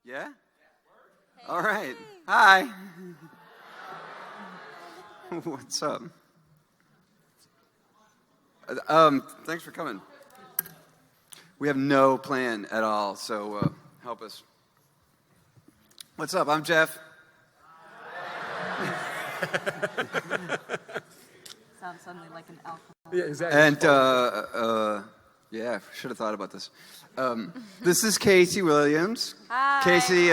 Yeah? Hey. All right. Hi. What's up? Thanks for coming. We have no plan at all, so help us. What's up? I'm Jeff. Sounds suddenly like an alcohol. Yeah, exactly. And, yeah, should have thought about this. This is Casey Williams. Hi. Casey,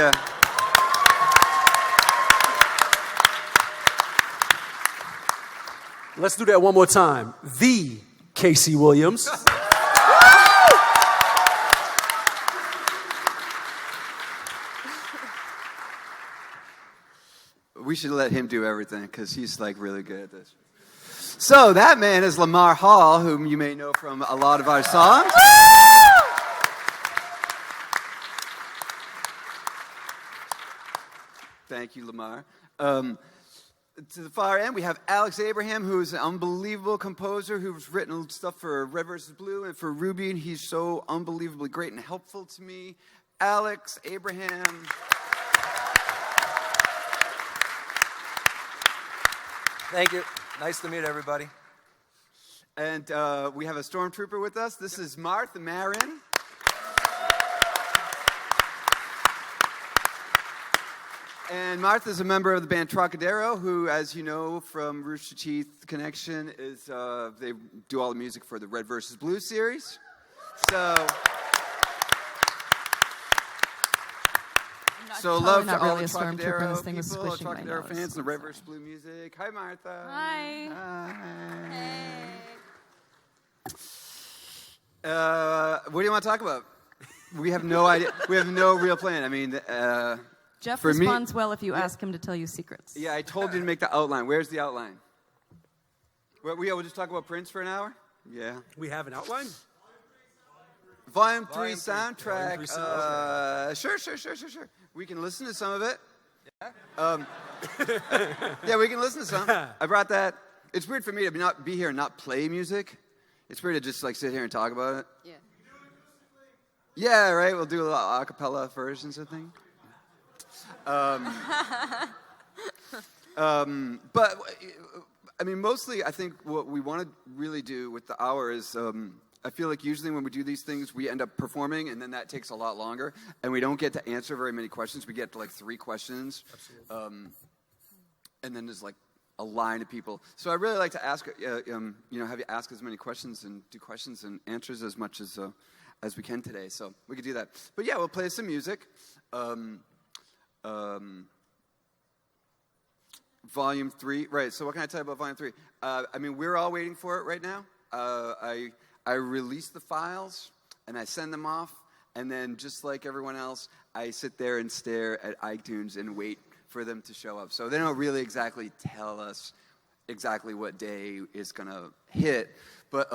Let's do that one more time. The Casey Williams. we should let him do everything because he's like really good at this. So that man is Lamar Hall, whom you may know from a lot of our songs. Thank you, Lamar. To the far end, we have Alex Abraham, who is an unbelievable composer who's written stuff for Red vs. Blue and for RWBY, and he's so unbelievably great and helpful to me. Alex Abraham. Thank you. Nice to meet everybody. And we have a stormtrooper with us. This is Martha Marin. And Martha's a member of the band Trocadero, who, as you know from Rooster Teeth Connection, is they do all the music for the Red vs. Blue series. So love to all the Trocadero people, Trocadero fans, and the Red vs. Blue music. Hi, Martha. Hi. Hi. What do you want to talk about? We have no idea. We have no real plan. I mean, Jeff responds well if you ask him to tell you secrets. Yeah, I told you to make the outline. Where's the outline? We'll just talk about Prince for an hour? Yeah. We have an outline? Volume 3 soundtrack. Sure. We can listen to some of it. Yeah? Yeah, we can listen to some. I brought that. It's weird for me to not be here and not play music. It's weird to just like sit here and talk about it. Yeah. Yeah, right. We'll do a little a cappella versions of things. But I mean, mostly I think what we want to really do with the hour is I feel like usually when we do these things, we end up performing, and then that takes a lot longer, and we don't get to answer very many questions. We get to like 3 questions, and then there's like a line of people. So I really like to ask, have you ask as many questions and do questions and answers as much as we can today. So we could do that. But yeah, we'll play some music. Volume 3, right? So what can I tell you about Volume 3? I mean, we're all waiting for it right now. I release the files and I send them off, and then just like everyone else, I sit there and stare at iTunes and wait for them to show up. So they don't really exactly tell us exactly what day is gonna hit, but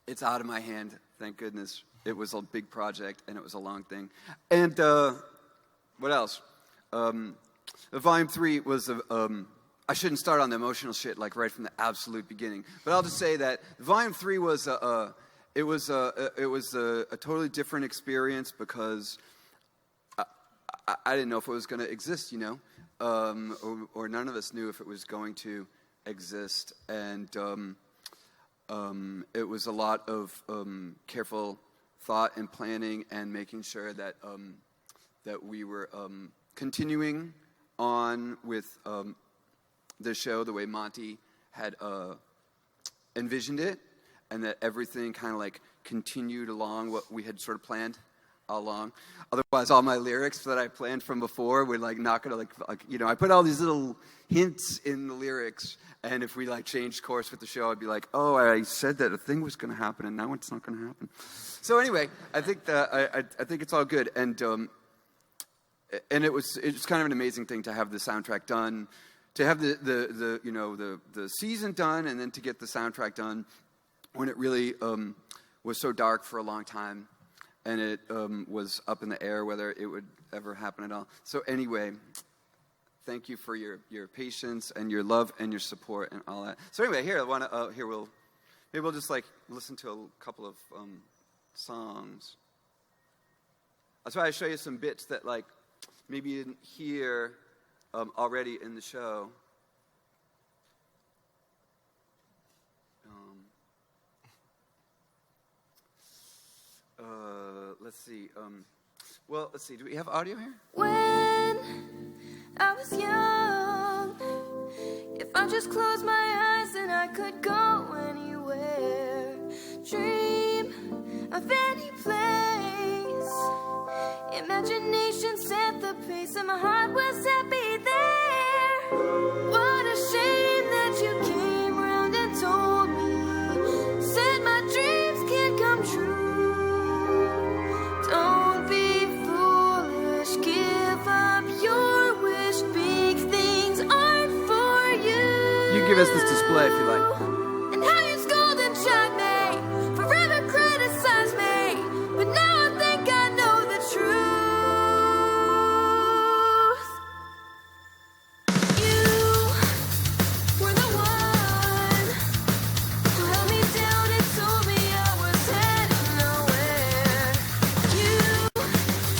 it's out of my hand. Thank goodness. It was a big project and it was a long thing. And what else? Volume 3 was I shouldn't start on the emotional shit like right from the absolute beginning, but I'll just say that Volume 3 was a totally different experience because I didn't know if it was going to exist, or none of us knew if it was going to exist, and it was a lot of careful thought and planning and making sure that that we were continuing on with the show the way Monty had envisioned it, and that everything kind of like continued along what we had sort of planned all along. Otherwise, all my lyrics that I planned from before would like not gonna I put all these little hints in the lyrics, and if we like changed course with the show, I'd be like, oh, I said that a thing was gonna happen, and now it's not gonna happen. So anyway, I think that I think it's all good, and it's kind of an amazing thing to have the soundtrack done, to have the season done, and then to get the soundtrack done when it really was so dark for a long time, and it was up in the air whether it would ever happen at all. So anyway, thank you for your patience and your love and your support and all that. So anyway, we'll just like listen to a couple of songs. I'll try to show you some bits that like maybe you didn't hear already in the show. Let's see. Well, let's see. Do we have audio here? When I was young, if I just closed my eyes, then I could go anywhere. Dream of any place. Imagination set the pace, and my heart was happy there. What a shame that you came round and told me, said my dreams can't come true. Don't be foolish, give up your wish. Big things aren't for you. You can give us this display if you like. And how you scold and chide me, forever criticize me, but now I think I know the truth. You were the one who held me down and told me I was heading nowhere. You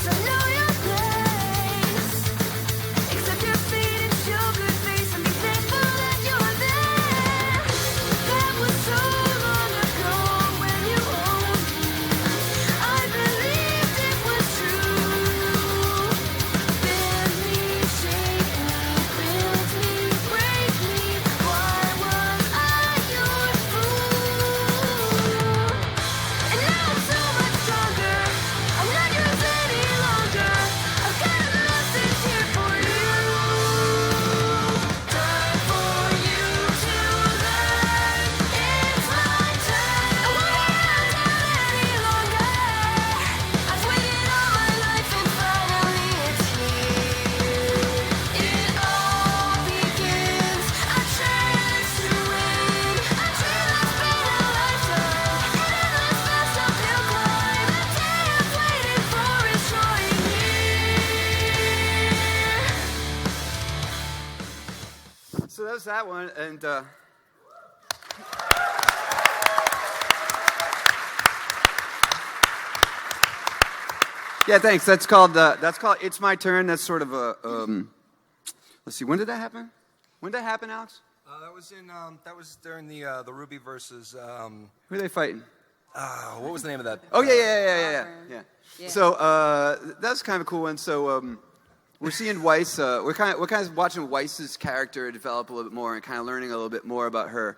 said know your place, accept your fate and show good face, and be thankful that you're there. That was so long ago when you owned me. I believed it was true. Bend me, shake me, build me, break me. Why was I your fool? And now I'm so much stronger. I'm not yours any longer. I've got a message here for you. Time for you to learn. It's my turn. I won't hold down any longer. I've waited all my life and finally it's here. It all begins. I chance to win. A dream that's been a lifetime. Endless fast uphill climb. The day I've waited for is drawing near. So that was that one, and yeah, thanks. That's called "It's My Turn." That's sort of a let's see. When did that happen? When did that happen, Alex? That was during the RWBY versus Who are they fighting? what was the name of that? Oh yeah. Yeah. So that's kind of a cool one. So we're seeing Weiss. We're kind of watching Weiss's character develop a little bit more and kind of learning a little bit more about her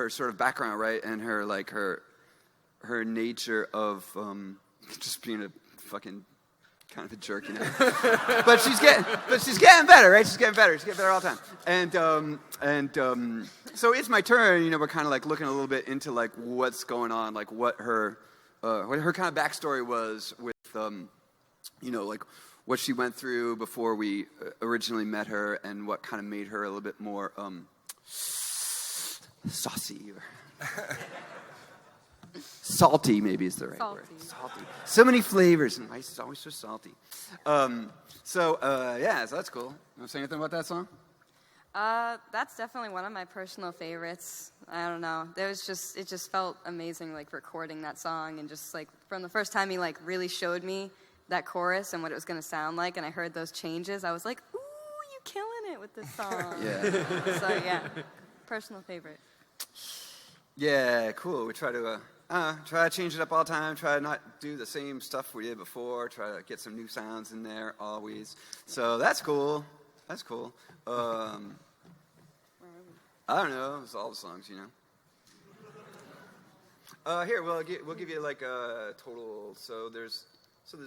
sort of background, right, and her like her nature of just being a fucking kind of a jerk, you know. but she's getting better, right? She's getting better all the time. And so it's my turn. You know, we're kind of like looking a little bit into like what's going on, like what her kind of backstory was with, you know, like what she went through before we originally met her, and what kind of made her a little bit more saucy. Salty, maybe is the right word. Salty. So many flavors, and ice is always so salty. So that's cool. You want to say anything about that song? That's definitely one of my personal favorites. I don't know. It just felt amazing, like recording that song, and just like from the first time he like really showed me that chorus and what it was going to sound like, and I heard those changes, I was like, ooh, you killing it with this song. Yeah. So yeah, personal favorite. Yeah, cool. We try to change it up all the time. Try to not do the same stuff we did before. Try to get some new sounds in there always. So that's cool. That's cool. I don't know. It's all the songs, you know. Here, we'll give you like a total. So there's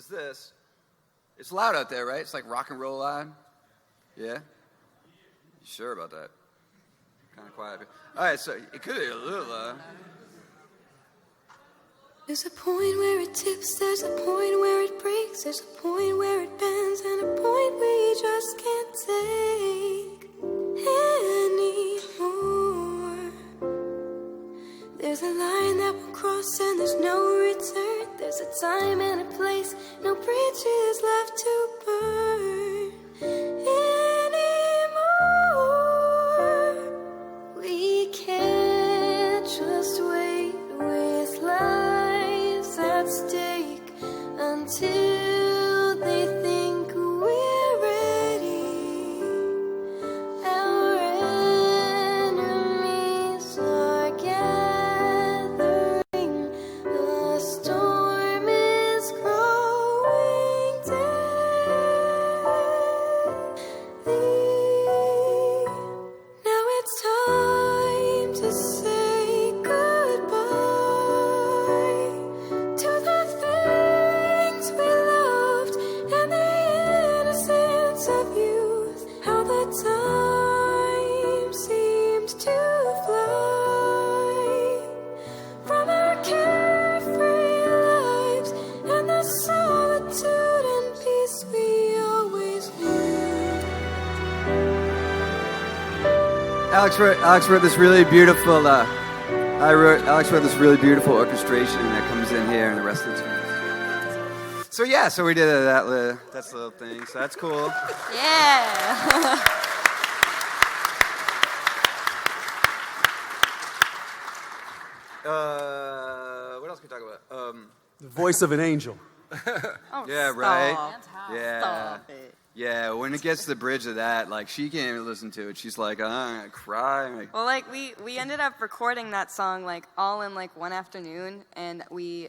this. It's loud out there, right? It's like rock and roll loud. Yeah. You sure about that? Kind of quiet. All right, so it could be a little loud. There's a point where it tips, there's a point where it breaks, there's a point where it bends, and a point we just can't take anymore. There's a line that we'll cross and there's no return. There's a time and a place, no bridges left to burn anymore. We can't just wait with lives at stake until Alex wrote this really beautiful. Alex wrote this really beautiful orchestration that comes in here, and the rest of the tunes. So yeah, so we did that's the little thing. So that's cool. Yeah. What else can we talk about? The voice of an angel. Oh, Yeah, right. stop. Yeah. Stop it. Yeah, when it gets to the bridge of that, like, she can't even listen to it. She's like, I'm gonna cry. I'm like, Well, like we ended up recording that song like all in like one afternoon, and we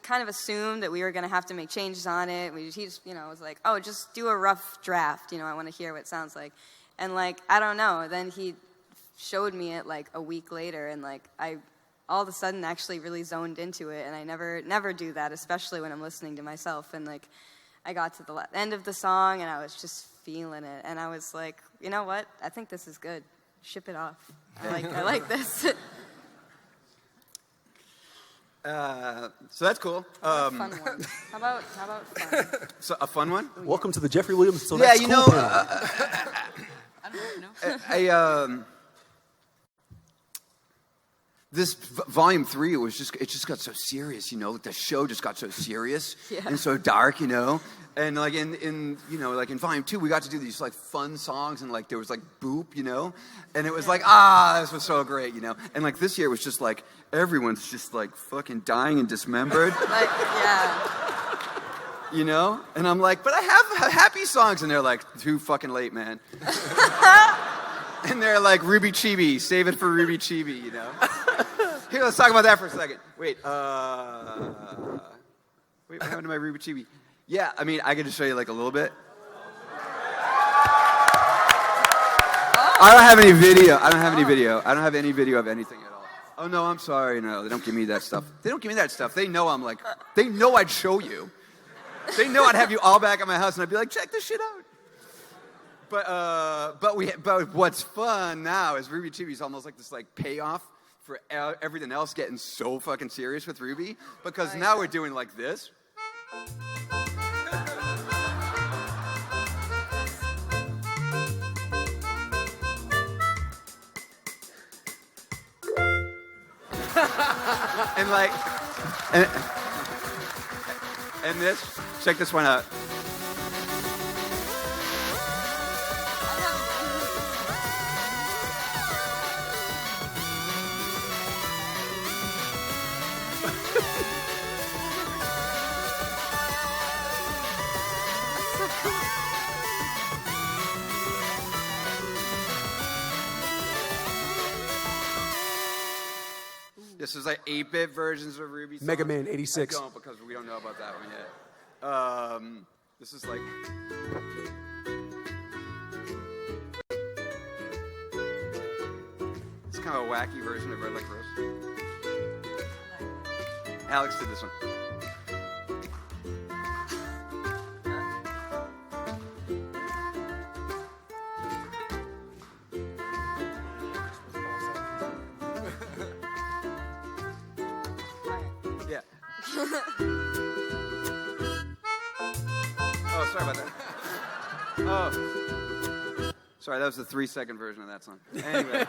kind of assumed that we were gonna have to make changes on it. He just was like, oh, just do a rough draft. I want to hear what it sounds like, and like I don't know. Then he showed me it like a week later, and like I all of a sudden actually really zoned into it, and I never do that, especially when I'm listening to myself. And like I got to the end of the song, and I was just feeling it, and I was like, you know what? I think this is good. Ship it off. I like this. so that's cool. Fun one. How about fun? So a fun one? Welcome to the Jeffrey Williams. So Yeah, that's you cool know, panel. This volume 3 it just got so serious, like the show just got so serious and so dark, and like in like in volume 2 we got to do these like fun songs, and like there was like Boop, and it was like this was so great, and like this year was just like everyone's just like fucking dying and dismembered. Like, yeah. And I'm like, but I have happy songs, and they're like, too fucking late, man. And they're like, RWBY Chibi, save it for RWBY Chibi, Here, let's talk about that for a second. Wait, what happened to my RWBY Chibi? Yeah, I mean, I could just show you like a little bit. I don't have any video. I don't have any video of anything at all. Oh, no, I'm sorry. No, they don't give me that stuff. They know they know I'd show you. They know I'd have you all back at my house, and I'd be like, check this shit out. But what's fun now is RWBY Chibi is almost like this like payoff for everything else getting so fucking serious with RWBY, because now we're doing like this. And like, and this, check this one out. This is like 8-bit versions of RWBY songs. Mega Man 86. I don't, because we don't know about that one yet. This is like... It's kind of a wacky version of Red Like Rose. Alex did this one. Yeah. Oh, sorry about that. Oh. Sorry, that was the 3-second version of that song. Anyway.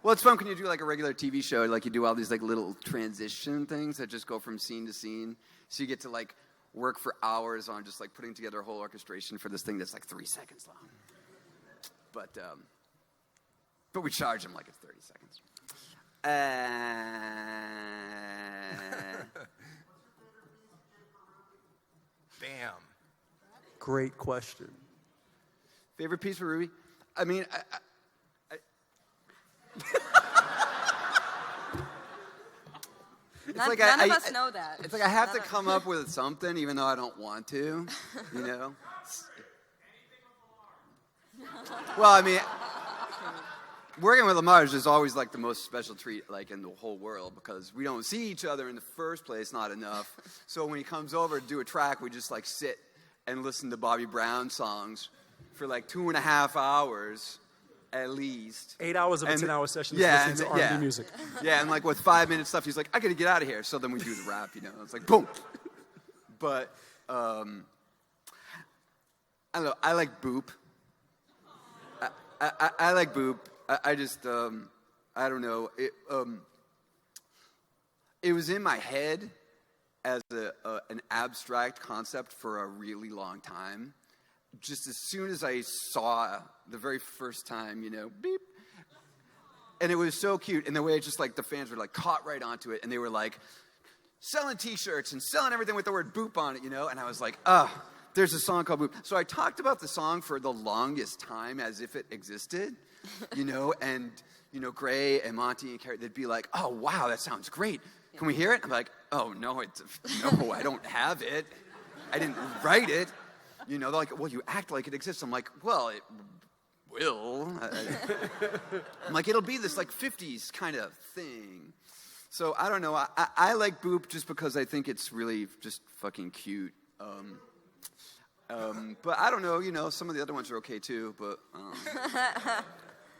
Well, it's fun when you do like a regular TV show, like you do all these like little transition things that just go from scene to scene. So you get to like work for hours on just like putting together a whole orchestration for this thing that's like 3 seconds long. But we charge them like it's 30 seconds. Bam. Great question. Favorite piece for RWBY? I mean, None of us know that. It's like I have to come up with something, even though I don't want to, Well, I mean, working with Lamar is just always like the most special treat, like in the whole world, because we don't see each other in the first place, not enough. So when he comes over to do a track, we just like sit and listen to Bobby Brown songs for like 2.5 hours. At least 8 hours of a 10-hour session to yeah, listen to R&B music. Yeah, and like with 5-minute stuff, he's like, I gotta get out of here. So then we do the rap, It's like boom. But I don't know. I like Boop. I like Boop. I just, I don't know. It was in my head as an abstract concept for a really long time. Just as soon as I saw the very first time, beep. And it was so cute. And the way it just like the fans were like caught right onto it. And they were like selling t-shirts and selling everything with the word Boop on it, And I was like, there's a song called Boop. So I talked about the song for the longest time as if it existed, and, Gray and Monty and Carrie, they'd be like, oh, wow, that sounds great. Can we hear it? I'm like, oh, no, I don't have it. I didn't write it. They're like, well, you act like it exists. I'm like, well, it will. I'm like, it'll be this like 50s kind of thing. So I don't know. I like Boop just because I think it's really just fucking cute. But I don't know, some of the other ones are okay too, but I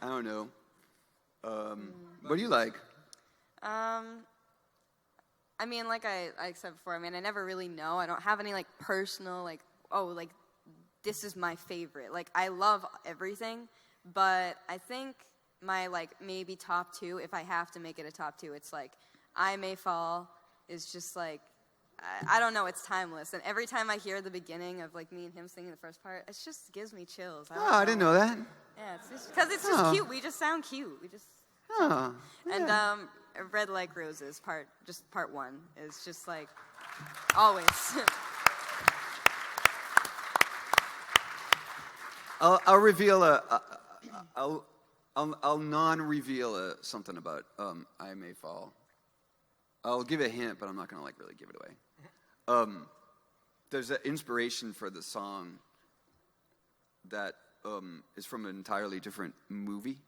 don't know. What do you like? I mean, like I said before, I never really know. I don't have any, like, personal, like, this is my favorite. Like, I love everything, but I think my, like, maybe top two, if I have to make it a top two, it's, like, I May Fall is just, like, I don't know, it's timeless. And every time I hear the beginning of, like, me and him singing the first part, it just gives me chills. I didn't know that. Yeah, it's because it's just cute. We just sound cute. We just... Yeah. And Red Like Roses, part one, is just like, always. I'll reveal I'll non-reveal something about I May Fall. I'll give a hint, but I'm not gonna like really give it away. There's an inspiration for the song that is from an entirely different movie.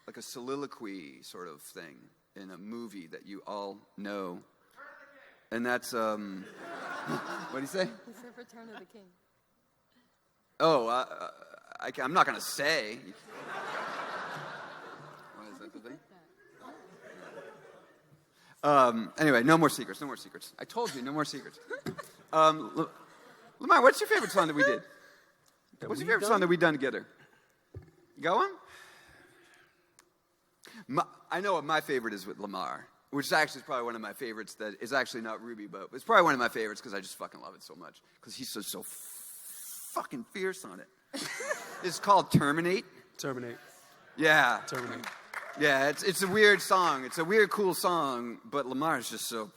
Like a soliloquy sort of thing in a movie that you all know. And that's, what do you say? He said Return of the King. Oh, I'm not going to say. What is that, the thing? Anyway, no more secrets. I told you, no more secrets. Lamar, what's your favorite song that we did? What's your favorite song that we've done together? You got one? I know what my favorite is with Lamar, which is actually probably one of my favorites that is actually not RWBY, but it's probably one of my favorites because I just fucking love it so much. Because he's so fucking fierce on it. It's called Terminate. Terminate. Yeah. Terminate. Yeah, it's a weird song. It's a weird, cool song, but Lamar's just so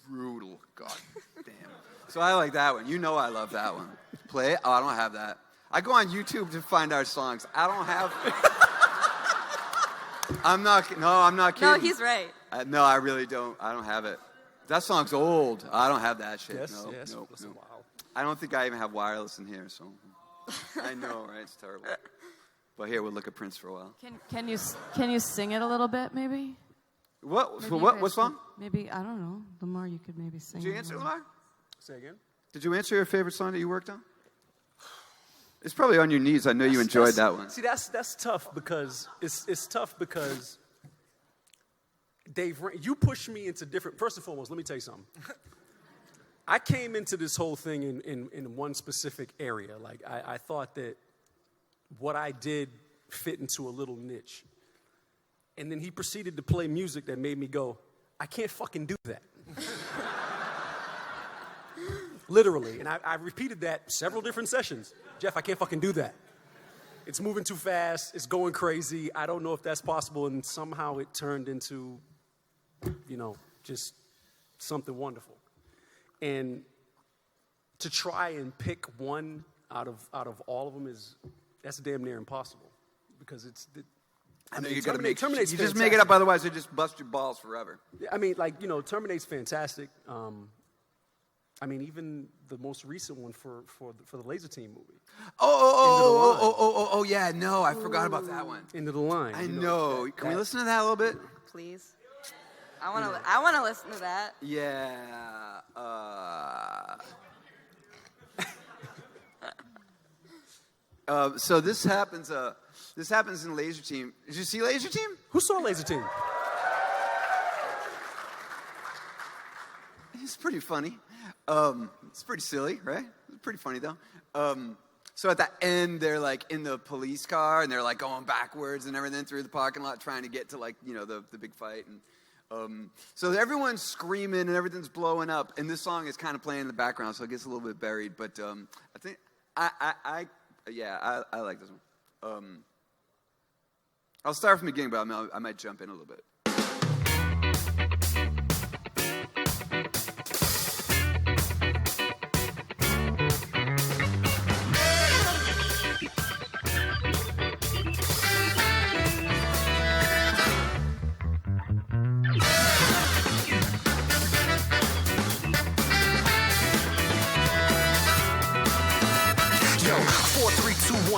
brutal. God damn. So I like that one. I love that one. Play it? Oh, I don't have that. I go on YouTube to find our songs. I don't have... I'm not kidding. No, he's right. No, I really don't. I don't have it. That song's old. I don't have that shit. Yes. No. Wow. I don't think I even have wireless in here, so... I know, right? It's terrible. But here, we'll look at Prince for a while. Can you sing it a little bit, maybe? What? Maybe What song? Maybe, I don't know. Lamar, you could maybe sing. Did you answer, Lamar? Say again? Did you answer your favorite song that you worked on? It's probably On Your Knees. I know you enjoyed that one. See, that's tough because it's tough because Dave, you pushed me into different. First and foremost, let me tell you something. I came into this whole thing in one specific area. Like I thought that what I did fit into a little niche, and then he proceeded to play music that made me go, I can't fucking do that. Literally, and I repeated that several different sessions. Jeff, I can't fucking do that. It's moving too fast. It's going crazy. I don't know if that's possible. And somehow it turned into, just something wonderful. And to try and pick one out of all of them that's damn near impossible because I know you got to Terminate's you just make it up, otherwise they just bust your balls forever. I mean, Terminate's fantastic. Even the most recent one for the Lazer Team movie. Oh, yeah, no, I forgot about that one. Into the Line. I know. Can we listen to that a little bit? Please. I want to listen to that. Yeah. So this happens in Lazer Team. Did you see Lazer Team? Who saw Lazer Team? It's pretty funny. It's pretty silly, right? It's pretty funny though. So at the end, they're like in the police car and they're like going backwards and everything through the parking lot, trying to get to like the big fight. And so everyone's screaming and everything's blowing up, and this song is kind of playing in the background, so it gets a little bit buried. But I think I like this one. I'll start from the beginning, but I might jump in a little bit.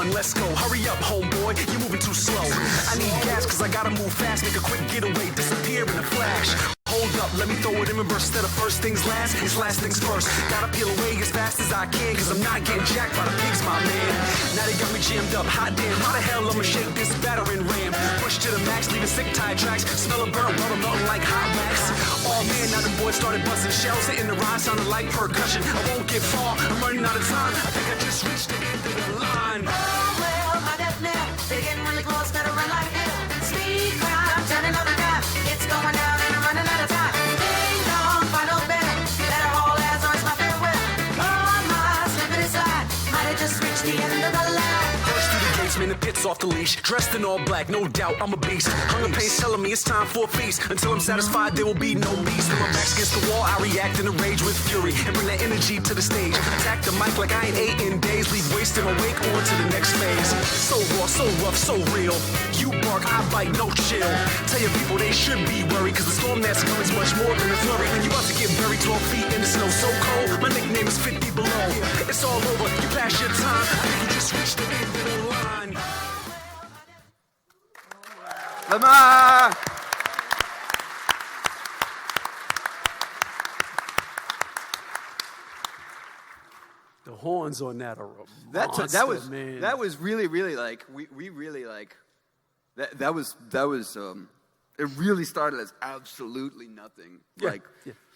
Let's go, hurry up, homeboy, you're moving too slow. I need gas, cause I gotta move fast, make a quick getaway, disappear in a flash. Hold up, let me throw it in reverse. Instead of first things last, it's last things first. Gotta peel away as fast as I can, cause I'm not getting jacked by the pigs, my man. Now they got me jammed up, hot damn, how the hell I'ma shake this battering ram? Push to the max, leaving sick tire tracks. Smell a burnt rubber melting like hot wax. Oh man, now the boys started busting shells, hitting the rhyme, sounding like percussion. I won't get far, I'm running out of time. I think I just reached the end of the line. They're getting really close, better run like hell. Speed crowd, turning on the dial. It's going down and I'm running out of time. Ding dong, final bell. Better haul ass or it's my farewell. On my slippery slide, might have just reached the end of the line. Burst through the gates, man, the pit's off the leash. Dressed in all black, no doubt, I'm a beast. Hunger pain's telling me it's time for a feast. Until I'm satisfied, there will be no beast. When my back's against the wall, I react in a rage with fury and bring that energy to the stage. Attack the mic like I ain't ate in days. Leave wasting my wake on to the next phase. So raw, so rough, so real. You bark, I bite, no chill. Tell your people they should be worried, cause the storm that's coming is much more than a flurry. And you about to get buried 12 feet in the snow so cold. My nickname is 50 below. It's all over, you passed your time. I think you just reached the end of the line. Lamar! The horns on that are a man. That was really like we really like that was it really started as absolutely nothing. Yeah,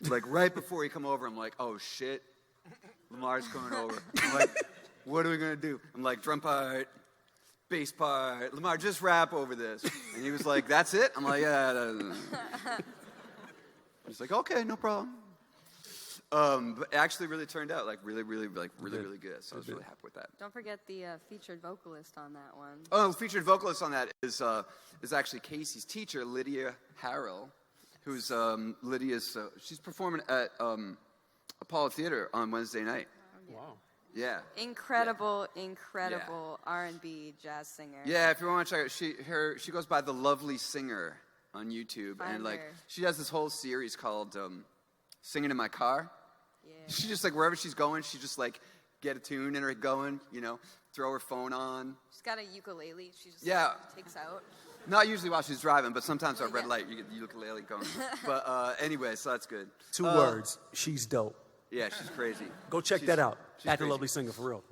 Like right before he come over, I'm like, oh shit, Lamar's coming over. I'm like, what are we gonna do? I'm like, drum part, bass part, Lamar, just rap over this. And he was like, that's it? I'm like, yeah. He's like, okay, no problem. But it actually really turned out like really good. So I was really happy with that. Don't forget the featured vocalist on that one. Oh, the featured vocalist on that is actually Casey's teacher, Lydia Harrell, who's Lydia's. She's performing at Apollo Theater on Wednesday night. Wow. Yeah. Incredible R&B jazz singer. Yeah, if you want to check out, she goes by The Lovely Singer on YouTube, Find and like her. she has this whole series called Singing in My Car. Yeah. She just like wherever she's going, she just like get a tune in her going, throw her phone on. She's got a ukulele. She just takes out. Not usually while she's driving, but sometimes at red light you get the ukulele going. But anyway, so that's good. 2 words. She's dope. Yeah, she's crazy. Go check that out. At the Lovely Singer, for real.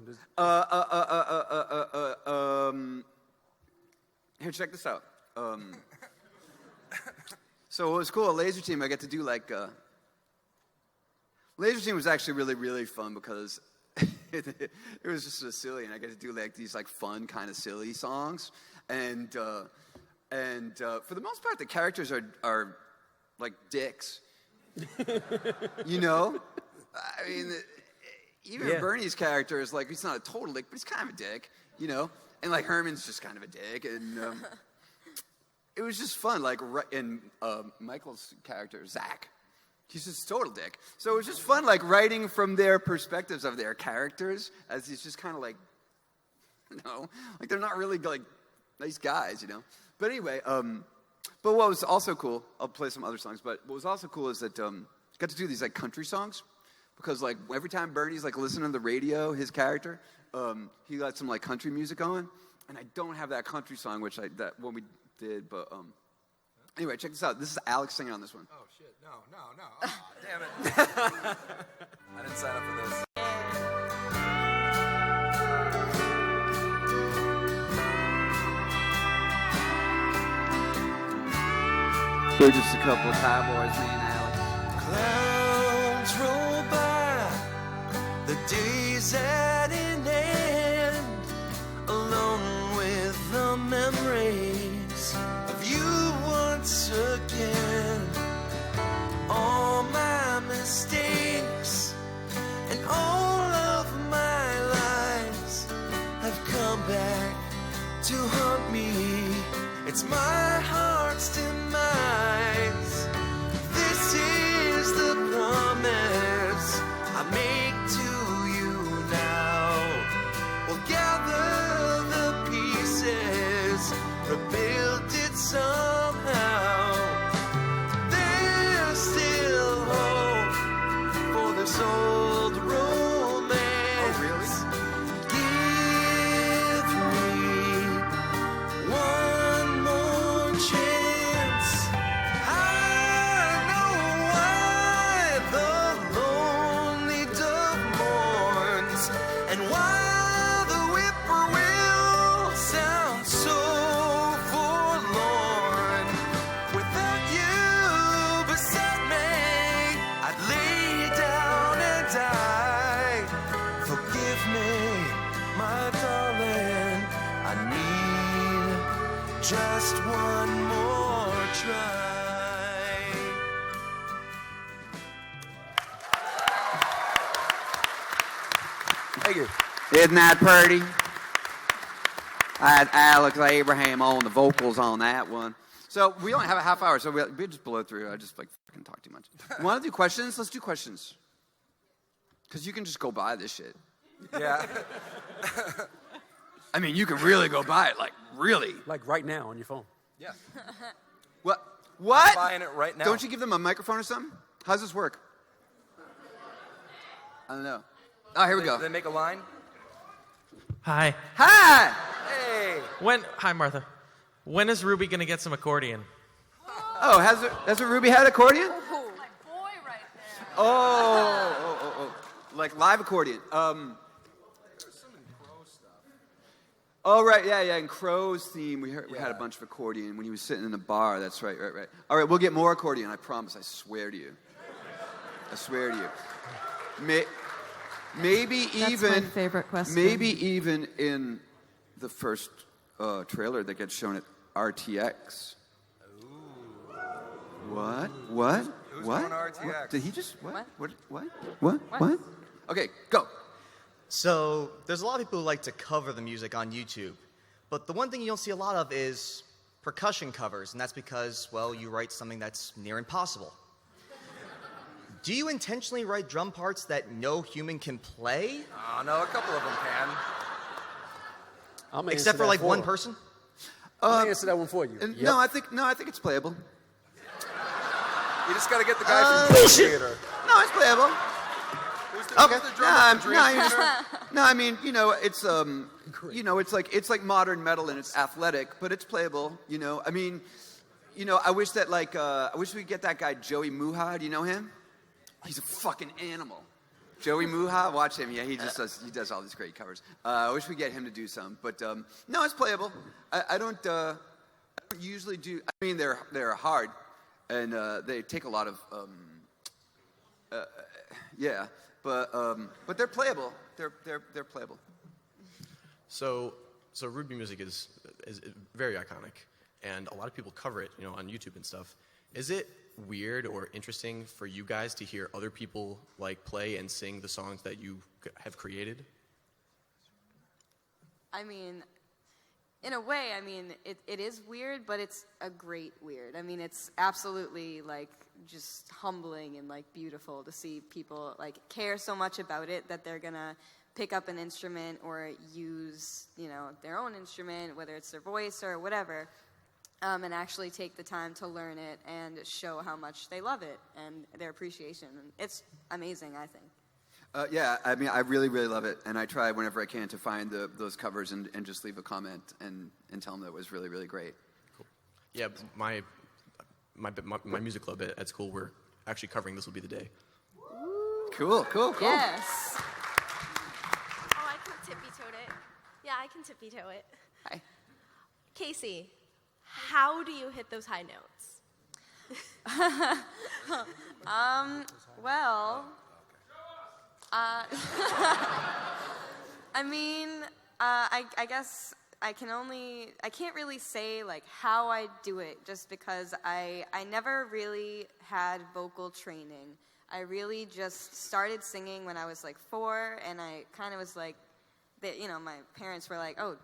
Here, check this out. So it was cool. Lazer Team, I get to do like. Lazer Team was actually really, really fun because it was just so silly, and I get to do like these like fun kind of silly songs, and for the most part, the characters are like dicks. I mean, even Bernie's character is like, he's not a total dick, but he's kind of a dick, and like Herman's just kind of a dick, and it was just fun. Like, and Michael's character, Zach, he's just a total dick. So it was just fun, like writing from their perspectives of their characters, as he's just kind of like, like they're not really like nice guys, But anyway, but what was also cool, I'll play some other songs, but what was also cool is that got to do these like country songs, because like every time Bernie's like listening to the radio, his character, he got some like country music on, and I don't have that country song, that one we did, but anyway, check this out. This is Alex singing on this one. Oh shit! No! Oh, damn it! I didn't sign up for this. We're just a couple of cowboys, me and Alex. Clouds the days at an end, alone with the memories of you once again. All my mistakes and all of my lies have come back to haunt me. It's my heart's demise. This is the promise I make to you now. We'll gather the pieces, rebuild it somehow. There's still hope for this old romance. Give me one more chance. I know why the lonely dove mourns, and why the whippoorwill sounds so forlorn. Without you beside me, I'd lay down and die. Forgive me, my darling, I need just one more try. Thank you. Isn't that pretty? I had Alex Abraham on the vocals on that one. So we only have a half hour, so we just blow through. I just like fucking talk too much. You want to do questions? Let's do questions. Because you can just go buy this shit. Yeah. I mean, you can really go buy it, like really. Like right now on your phone. Yeah. What? What? Buying it right now. Don't you give them a microphone or something? How's this work? I don't know. Oh, here we go. They make a line. Hi. Hi! Hey. Hi, Martha. When is Ruby gonna get some accordion? Oh, has a Ruby had accordion? My boy right there. Oh. Like live accordion. Oh, right, yeah. In Crow's theme, we had a bunch of accordion when he was sitting in the bar. That's right. All right, we'll get more accordion, I promise. I swear to you. I swear to you. Maybe That's even my favorite question. Maybe even in the first trailer that gets shown at RTX. Ooh. What? Who's What? going to RTX? What? Did he just what? Okay, go. So, there's a lot of people who like to cover the music on YouTube, but the one thing you don't see a lot of is percussion covers, and that's because, well, you write something that's near impossible. Do you intentionally write drum parts that no human can play? Oh, no, a couple of them can. Except for like one person? I'll answer that one for you. And No, I think it's playable. You just got to get the guy from the theater. No, it's playable. Who's the Okay. drummer from Dream Theater? No, I mean, it's like modern metal and it's athletic, but it's playable. I mean, I wish that I wish we could get that guy Joey Muha. Do you know him? He's a fucking animal. Joey Muha, watch him. Yeah, he does all these great covers. I wish we get him to do some, but no, it's playable. I don't usually do. I mean, they're hard, and they take a lot of yeah. But they're playable. They're playable. So RWBY music is very iconic, and a lot of people cover it, on YouTube and stuff. Is it weird or interesting for you guys to hear other people play and sing the songs that you have created? I mean, in a way, it is weird, but it's a great weird. I mean, it's absolutely just humbling and beautiful to see people care so much about it that they're gonna pick up an instrument or use their own instrument, whether it's their voice or whatever, and actually take the time to learn it and show how much they love it and their appreciation. And it's amazing, I think. Yeah, I mean, I really, really love it, and I try whenever I can to find those covers and just leave a comment and tell them that it was really, really great. Cool. Yeah, my music club at school, we're actually covering This Will Be the Day. Cool. Yes. Oh, I can tippy-toe it. Yeah, I can tippy-toe it. Hi. Casey, how do you hit those high notes? Well, I mean, I guess I can't really say like how I do it just because I never really had vocal training. I really just started singing when I was like 4, and I kind of was like, my parents were like, oh,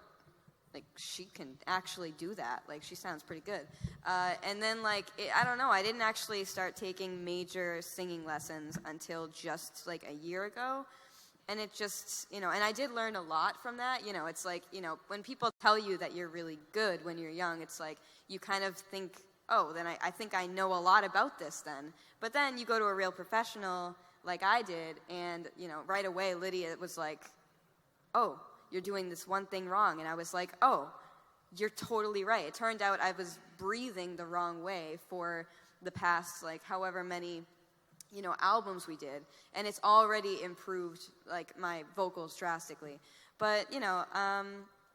like she can actually do that. Like she sounds pretty good. And then like, I don't know, I didn't actually start taking major singing lessons until just like a year ago. And it just, and I did learn a lot from that. It's like, when people tell you that you're really good when you're young, it's like you kind of think, oh, then I think I know a lot about this then. But then you go to a real professional like I did, and, right away Lydia was like, oh, you're doing this one thing wrong. And I was like, oh, you're totally right. It turned out I was breathing the wrong way for the past, like, however many albums we did, and it's already improved like my vocals drastically. But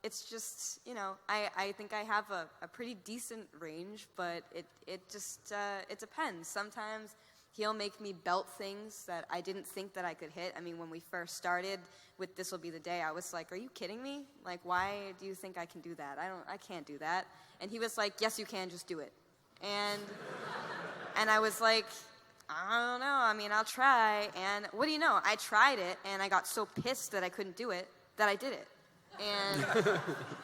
it's just I think I have a pretty decent range, but it just it depends. Sometimes he'll make me belt things that I didn't think that I could hit. I mean, when we first started with This'll Be the Day, I was like, are you kidding me? Like, why do you think I can do that? I can't do that. And he was like, yes, you can, just do it. And I was like, I don't know. I mean, I'll try. And what do you know? I tried it, and I got so pissed that I couldn't do it that I did it.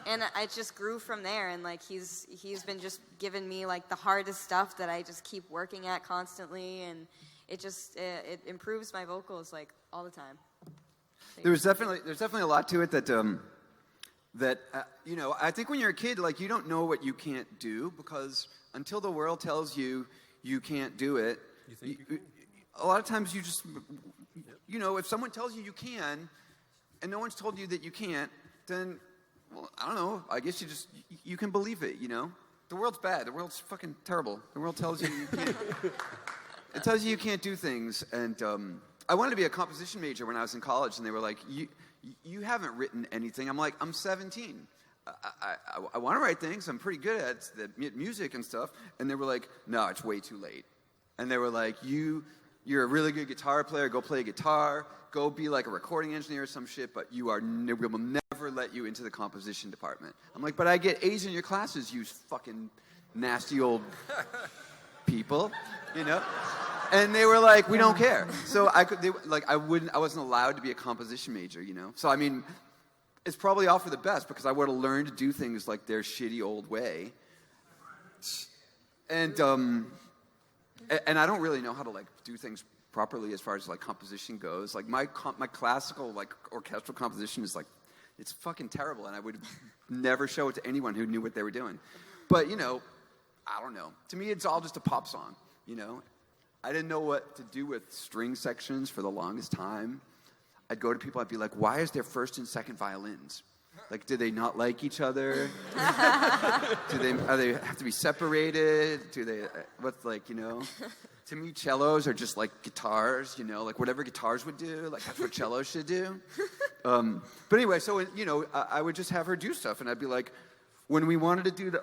And I just grew from there. And like he's been just giving me like the hardest stuff that I just keep working at constantly, and it improves my vocals like all the time. There's definitely a lot to it that I think when you're a kid, like you don't know what you can't do, because until the world tells you you can't do it. A lot of times you just, if someone tells you can, and no one's told you that you can't, then, well, I don't know, I guess you can believe it, The world's bad. The world's fucking terrible. The world tells you you can't. It tells you can't do things. And I wanted to be a composition major when I was in college, and they were like, you haven't written anything. I'm like, I'm 17. I want to write things. I'm pretty good at the music and stuff. And they were like, no, it's way too late. And they were like, you're a really good guitar player, go play guitar, go be like a recording engineer or some shit, but we will never let you into the composition department. I'm like, but I get A's in your classes, you fucking nasty old people, And they were like, we don't care. So I wasn't allowed to be a composition major, So I mean, it's probably all for the best, because I would have learned to do things like their shitty old way. And I don't really know how to like do things properly as far as like composition goes. Like my classical like orchestral composition is like, it's fucking terrible, and I would never show it to anyone who knew what they were doing. But I don't know. To me, it's all just a pop song. I didn't know what to do with string sections for the longest time. I'd go to people, I'd be like, why is there first and second violins? Like, do they not like each other? Do they have to be separated? Do they, To me, cellos are just like guitars, like whatever guitars would do, like that's what cellos should do. But anyway, so, I would just have her do stuff, and I'd be like, when we wanted to do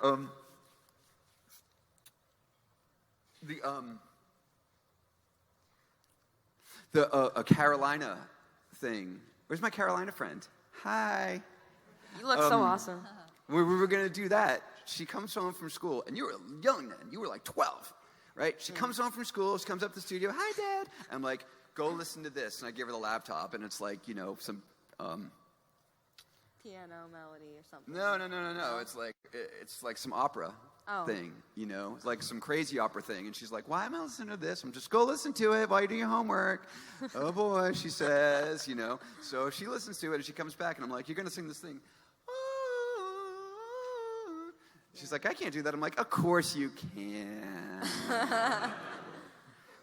a Carolina thing. Where's my Carolina friend? Hi. You look so awesome. We were going to do that. She comes home from school, and you were young then. You were like 12, right? She comes home from school. She comes up to the studio. Hi, Dad. I'm like, go listen to this. And I give her the laptop, and it's like, some... piano melody or something. No. It's like some opera thing, It's like some crazy opera thing. And she's like, why am I listening to this? I'm just go listen to it while you do your homework. Oh boy, she says, So she listens to it, and she comes back, and I'm like, you're going to sing this thing. She's like, I can't do that. I'm like, of course you can.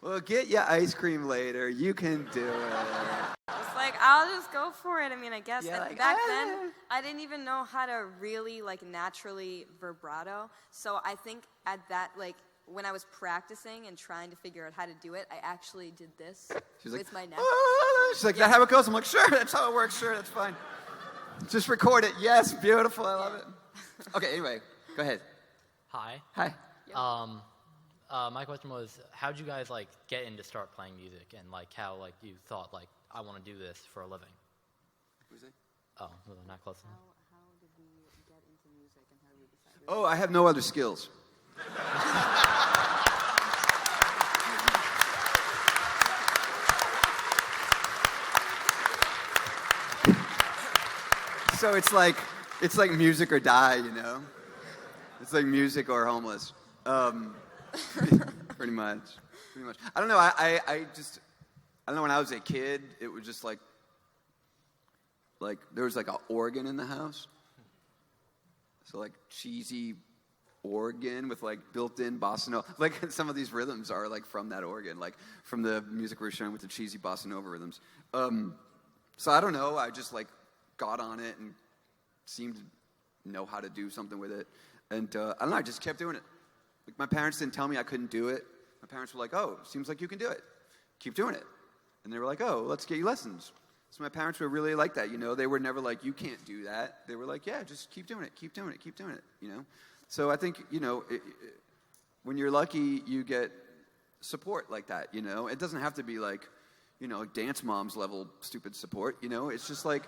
Well, get your ice cream later. You can do it. It's like, I'll just go for it. I mean, I guess like, back then, I didn't even know how to really, naturally vibrato. So I think at that, when I was practicing and trying to figure out how to do it, I actually did this with my neck. She's like, that's how it goes? I'm like, sure, that's how it works. Sure, that's fine. Just record it. Yes, beautiful. I love it. Okay, anyway, go ahead. Hi. Hi. My question was, how did you guys get into start playing music, and how you thought I want to do this for a living? What was it? Oh, no, not close enough. How did we get into music and how did we decide? Oh, I have no other skills. So it's like music or die, you know? It's like music or homeless. Pretty much. I don't know, I don't know, when I was a kid, it was just like there was like an organ in the house. So like cheesy organ with like built-in bossa nova. Like some of these rhythms are like from that organ, like from the music we were showing with the cheesy bossa nova rhythms. So I don't know, I just like got on it and seemed to know how to do something with it. And I don't know, I just kept doing it. Like my parents didn't tell me I couldn't do it. My parents were like, oh, seems like you can do it. Keep doing it. And they were like, oh, let's get you lessons. So my parents were really like that, you know. They were never like, you can't do that. They were like, yeah, just keep doing it, keep doing it, keep doing it, you know. So I think, you know, when you're lucky, you get support like that, you know. It doesn't have to be like, you know, Dance Moms level stupid support, you know. It's just like,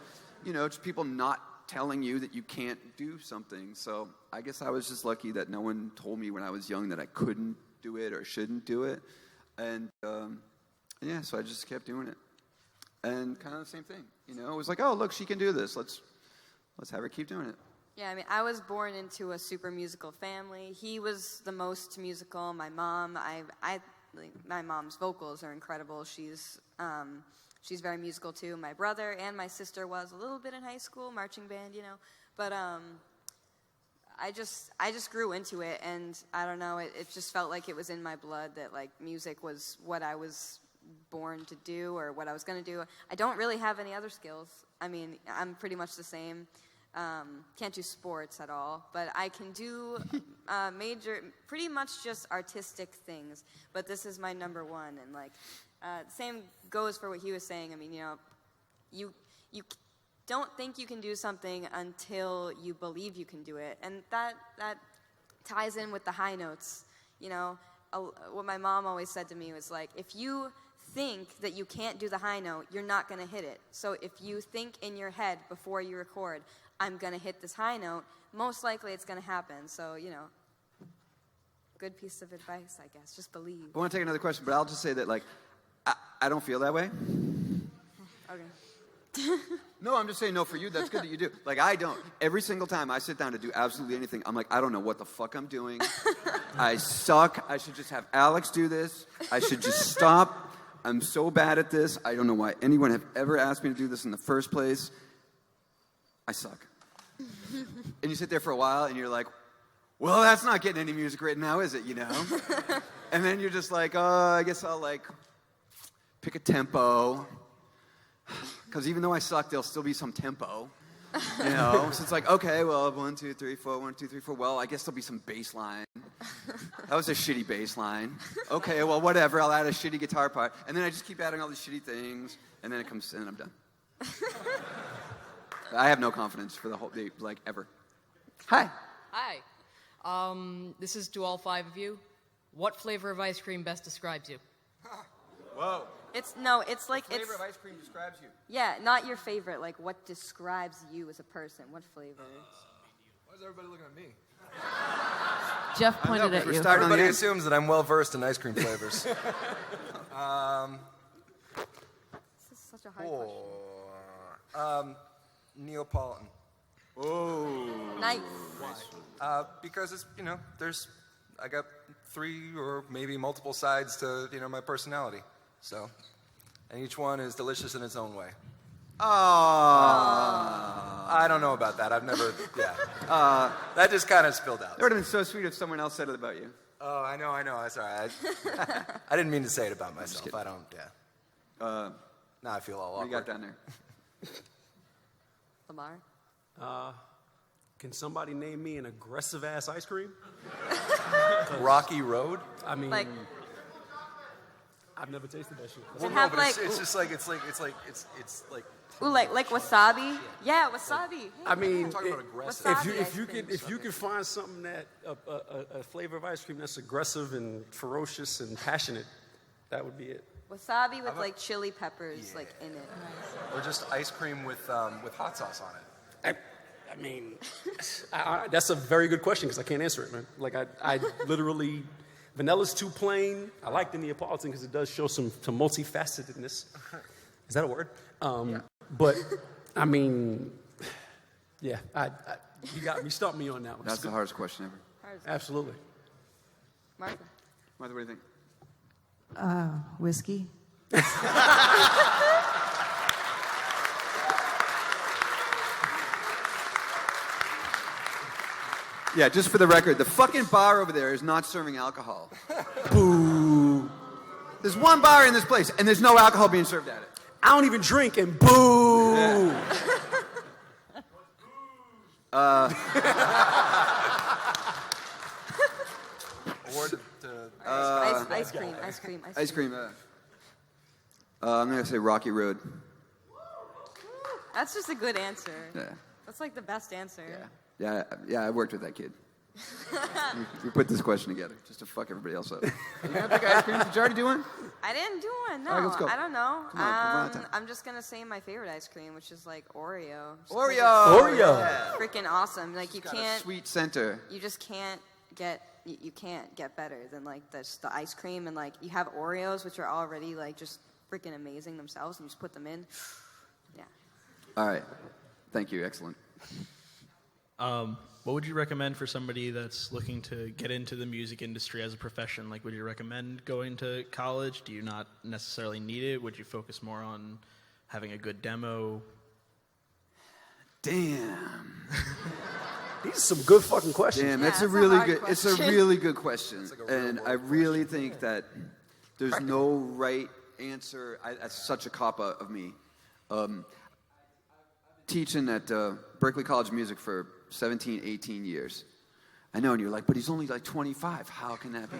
you know, it's people not telling you that you can't do something. So I guess I was just lucky that no one told me when I was young that I couldn't do it or shouldn't do it. And yeah, so I just kept doing it. And kind of the same thing, you know. It was like, oh, look, she can do this. Let's have her keep doing it. Yeah, I mean, I was born into a super musical family. He was the most musical. My mom, my mom's vocals are incredible. She's very musical too. My brother and my sister was a little bit in high school, marching band, you know. But I just grew into it, and I don't know. It just felt like it was in my blood that like music was what I was born to do or what I was going to do. I don't really have any other skills. I mean, I'm pretty much the same. Can't do sports at all, but I can do pretty much just artistic things. But this is my number one, and like, same goes for what he was saying. I mean, you know, you don't think you can do something until you believe you can do it, and that ties in with the high notes. You know, what my mom always said to me was like, if you think that you can't do the high note, you're not going to hit it. So if you think in your head before you record, I'm going to hit this high note, most likely it's going to happen. So, you know, good piece of advice, I guess. Just believe. I want to take another question, but I'll just say that, like, I don't feel that way. Okay. No, I'm just saying no for you. That's good that you do. Like, I don't. Every single time I sit down to do absolutely anything, I'm like, I don't know what the fuck I'm doing. I suck. I should just have Alex do this. I should just stop. I'm so bad at this. I don't know why anyone have ever asked me to do this in the first place. I suck. And you sit there for a while, and you're like, well, that's not getting any music written now, is it, you know? And then you're just like, oh, I guess I'll, like, pick a tempo. Because even though I suck, there'll still be some tempo. You know? So it's like, okay, well, 1, 2, 3, 4, 1, 2, 3, 4. Well, I guess there'll be some bass line. That was a shitty bass line. Okay, well, whatever. I'll add a shitty guitar part. And then I just keep adding all these shitty things. And then it comes, and I'm done. I have no confidence for the whole day, like, ever. Hi. Hi. This is to all 5 of you. What flavor of ice cream best describes you? Whoa. It's like What flavor of ice cream describes you? Yeah, not your favorite. Like, what describes you as a person? What flavor? Why is everybody looking at me? Jeff pointed at you. Everybody assumes that I'm well versed in ice cream flavors. This is such a hard question. Neapolitan. Oh. Nice. Why? Because it's, you know, I got 3 or maybe multiple sides to, you know, my personality. So, and each one is delicious in its own way. I don't know about that. I've never, yeah. That just kind of spilled out. It would have been so sweet if someone else said it about you. Oh, I know. I'm sorry. I didn't mean to say it about myself. I don't, yeah. Now I feel all awkward. What you got down there? Lamar? Can somebody name me an aggressive-ass ice cream? Rocky Road? I mean, Like, I've never tasted that shit. Well, have, no, but like- it's just like, it's like. ooh, like wasabi? Yeah, wasabi. I mean, I'm talking about aggressive. Wasabi if you could find something that a flavor of ice cream that's aggressive and ferocious and passionate, that would be it. Wasabi with like chili peppers like in it. Or just ice cream with hot sauce on it. I mean, that's a very good question because I can't answer it, man. Like, I literally, vanilla's too plain. I like the Neapolitan because it does show some multifacetedness. Is that a word? Yeah. But, I mean, yeah, you stumped me on that one. That's the hardest question ever. Absolutely. Martha, what do you think? Whiskey. Yeah, just for the record, the fucking bar over there is not serving alcohol. Boo. There's one bar in this place, and there's no alcohol being served at it. I don't even drink, and boo. Yeah. ice cream. Ice cream. I'm gonna say Rocky Road. That's just a good answer. Yeah. That's like the best answer. Yeah, I worked with that kid. we put this question together just to fuck everybody else up. You gonna pick ice cream? Did you already do one? I didn't do one. No, All right, let's go. I don't know. Come on, I'm just gonna say my favorite ice cream, which is like Oreo. Oreo. Yeah. Freaking awesome! Like you Got a can't. sweet center. You just can't get. You can't get better than like the ice cream, and like you have Oreos, which are already like just freaking amazing themselves, and you just put them in. Yeah. All right. Thank you. Excellent. What would you recommend for somebody that's looking to get into the music industry as a profession? Like, would you recommend going to college? Do you not necessarily need it? Would you focus more on having a good demo? Damn. These are some good fucking questions. Damn, that's a really good. It's a really good question, and I really think that there's no right answer. That's such a cop out of me. Teaching at Berklee College of Music for 17, 18 years. I know, and you're like, but he's only like 25. How can that be?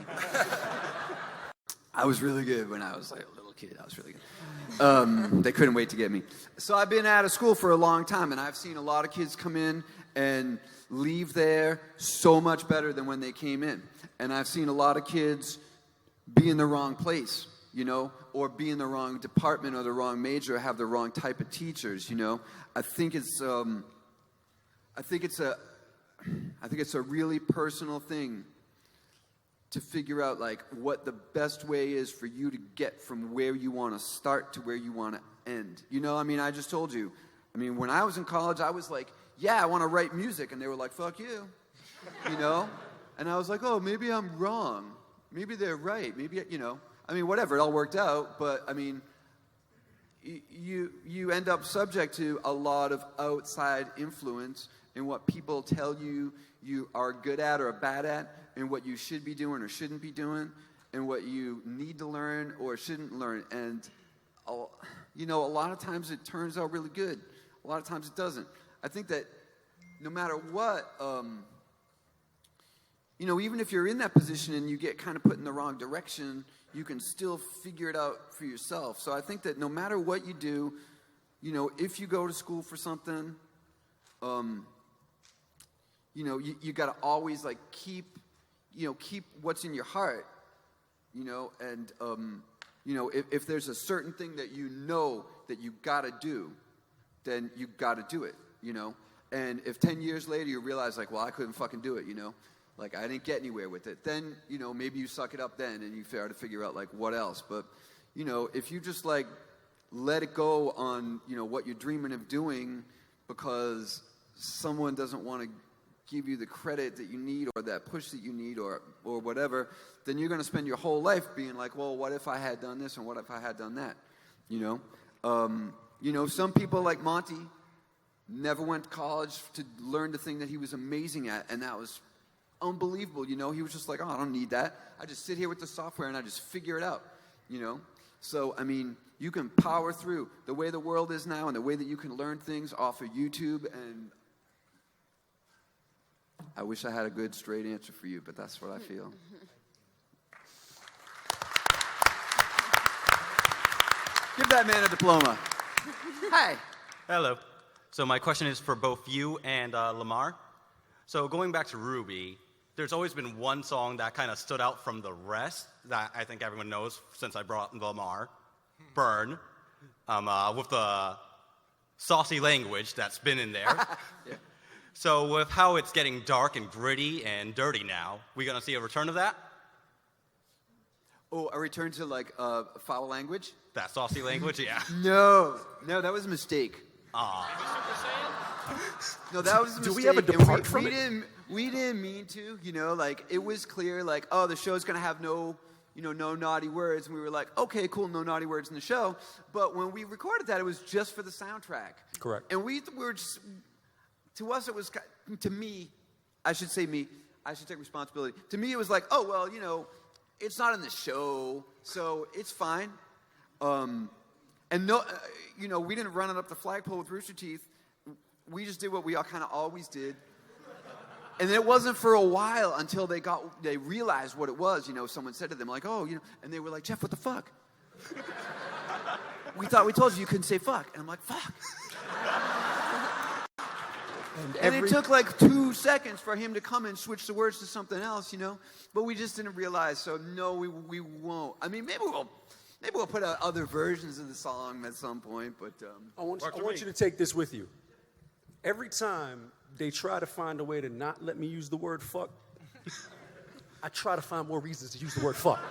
I was really good when I was like a little kid. I was really good. They couldn't wait to get me. So I've been out of school for a long time, and I've seen a lot of kids come in and leave there so much better than when they came in. And I've seen a lot of kids be in the wrong place, you know, or be in the wrong department or the wrong major, or have the wrong type of teachers, you know. I think it's a really personal thing to figure out like what the best way is for you to get from where you want to start to where you want to end. You know, I mean, I just told you. I mean, when I was in college, I was like, yeah, I want to write music, and they were like, fuck you, you know. And I was like, oh, maybe I'm wrong. Maybe they're right. Maybe, you know. I mean, whatever. It all worked out, but I mean, you end up subject to a lot of outside influence in what people tell you you are good at or bad at, and what you should be doing or shouldn't be doing, and what you need to learn or shouldn't learn. And, you know, a lot of times it turns out really good. A lot of times it doesn't. I think that no matter what, you know, even if you're in that position and you get kind of put in the wrong direction, you can still figure it out for yourself. So I think that no matter what you do, you know, if you go to school for something, you know, you got to always like keep what's in your heart, you know, and you know, if there's a certain thing that you know that you got to do, then you got to do it, you know. And if 10 years later you realize like, well, I couldn't fucking do it, you know, like I didn't get anywhere with it, then, you know, maybe you suck it up then and you try to figure out like what else. But, you know, if you just like let it go on, you know, what you're dreaming of doing because someone doesn't want to give you the credit that you need or that push that you need or whatever, then you're going to spend your whole life being like, well, what if I had done this and what if I had done that, you know? You know, some people like Monty never went to college to learn the thing that he was amazing at, and that was unbelievable, you know? He was just like, oh, I don't need that. I just sit here with the software and I just figure it out, you know? So, I mean, you can power through the way the world is now and the way that you can learn things off of YouTube, and I wish I had a good straight answer for you, but that's what I feel. Give that man a diploma. Hi. Hello. So my question is for both you and Lamar. So going back to RWBY, there's always been one song that kind of stood out from the rest that I think everyone knows since I brought Lamar. burn with the saucy language that's been in there. Yeah. So with how it's getting dark and gritty and dirty now, we gonna see a return of that? Oh, a return to like foul language? That saucy language, yeah. No, that was a mistake. No, that was a mistake. Do we ever And depart from it? We didn't mean to, like, it was clear, like, oh, the show's going to have no naughty words. And we were like, okay, cool, no naughty words in the show. But when we recorded that, it was just for the soundtrack. Correct. And we were just, to us, it was, to me, I should say me, I should take responsibility. To me, it was like, oh, well, it's not in the show, so it's fine. And no, we didn't run it up the flagpole with Rooster Teeth. We just did what we all kind of always did. And it wasn't for a while until they realized what it was. Someone said to them like, oh, and they were like, Jeff, what the fuck? We thought we told you couldn't say fuck. And I'm like, fuck. And it took like 2 seconds for him to come and switch the words to something else, But we just didn't realize. So no, we won't. I mean, maybe we'll put out other versions of the song at some point. But I want you to take this with you. Every time they try to find a way to not let me use the word fuck, I try to find more reasons to use the word fuck.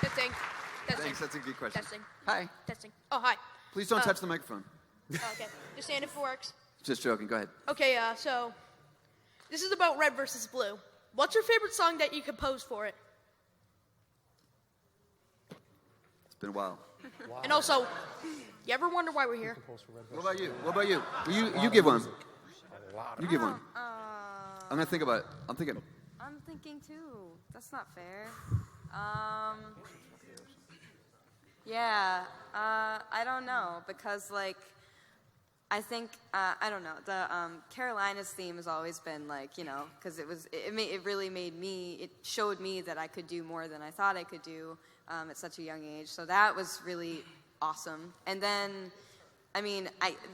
Testing. thanks, that's a good question. Testing. Hi. Testing. Oh, hi. Please don't touch the microphone. Okay. Just saying if it works. Just joking. Go ahead. Okay, so this is about red versus blue. What's your favorite song that you composed for it? It's been a while. Wow. And also, you ever wonder why we're here? What about you? You give one. You give one. I'm gonna think about it. I'm thinking too. That's not fair. Yeah. I don't know because like. I think I don't know. The Carolina's theme has always been like because it really made me. It showed me that I could do more than I thought I could do at such a young age. So that was really awesome. And then,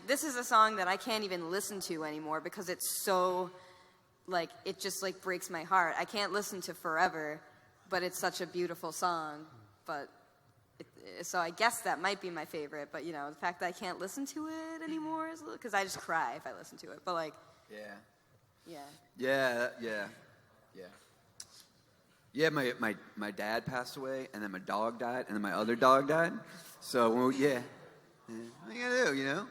this is a song that I can't even listen to anymore because it's so like it just like breaks my heart. I can't listen to Forever, but it's such a beautiful song. But. So I guess that might be my favorite, but the fact that I can't listen to it anymore is because I just cry if I listen to it. But like, yeah. My dad passed away, and then my dog died, and then my other dog died. So what are you gonna do?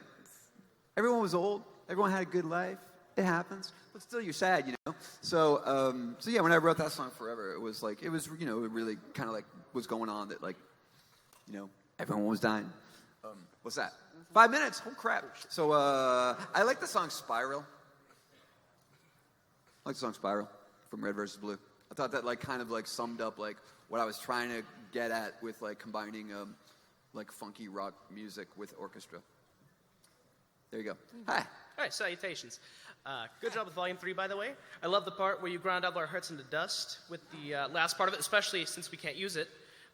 Everyone was old. Everyone had a good life. It happens, but still you're sad, So yeah, when I wrote that song Forever, it was it really kind of like was going on that like. Everyone was dying. What's that? 5 minutes. Oh, crap. So I like the song Spiral. I like the song Spiral from Red vs. Blue. I thought that kind of summed up what I was trying to get at with combining funky rock music with orchestra. There you go. Hi. Hi, salutations. Good job with Volume 3, by the way. I love the part where you ground out our hearts into dust with the last part of it, especially since we can't use it.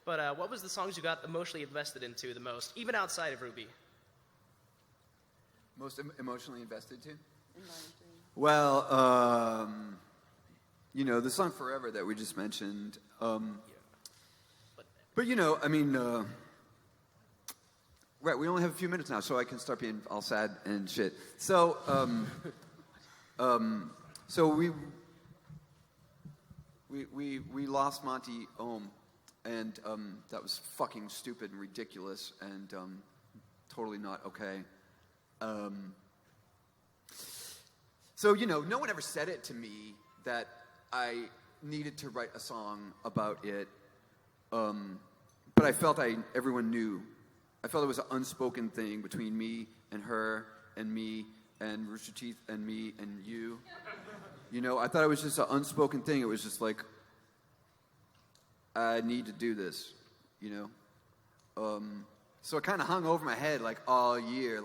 But what was the songs you got emotionally invested into the most, even outside of RWBY? Most emotionally invested to? Well, the song Forever that we just mentioned. But, right, we only have a few minutes now, so I can start being all sad and shit. So, we lost Monty Ohm. And that was fucking stupid and ridiculous and totally not okay. So, no one ever said it to me that I needed to write a song about it. But I felt everyone knew. I felt it was an unspoken thing between me and her and me and Rooster Teeth and me and you. I thought it was just an unspoken thing. It was just like, I need to do this, So it kind of hung over my head all year,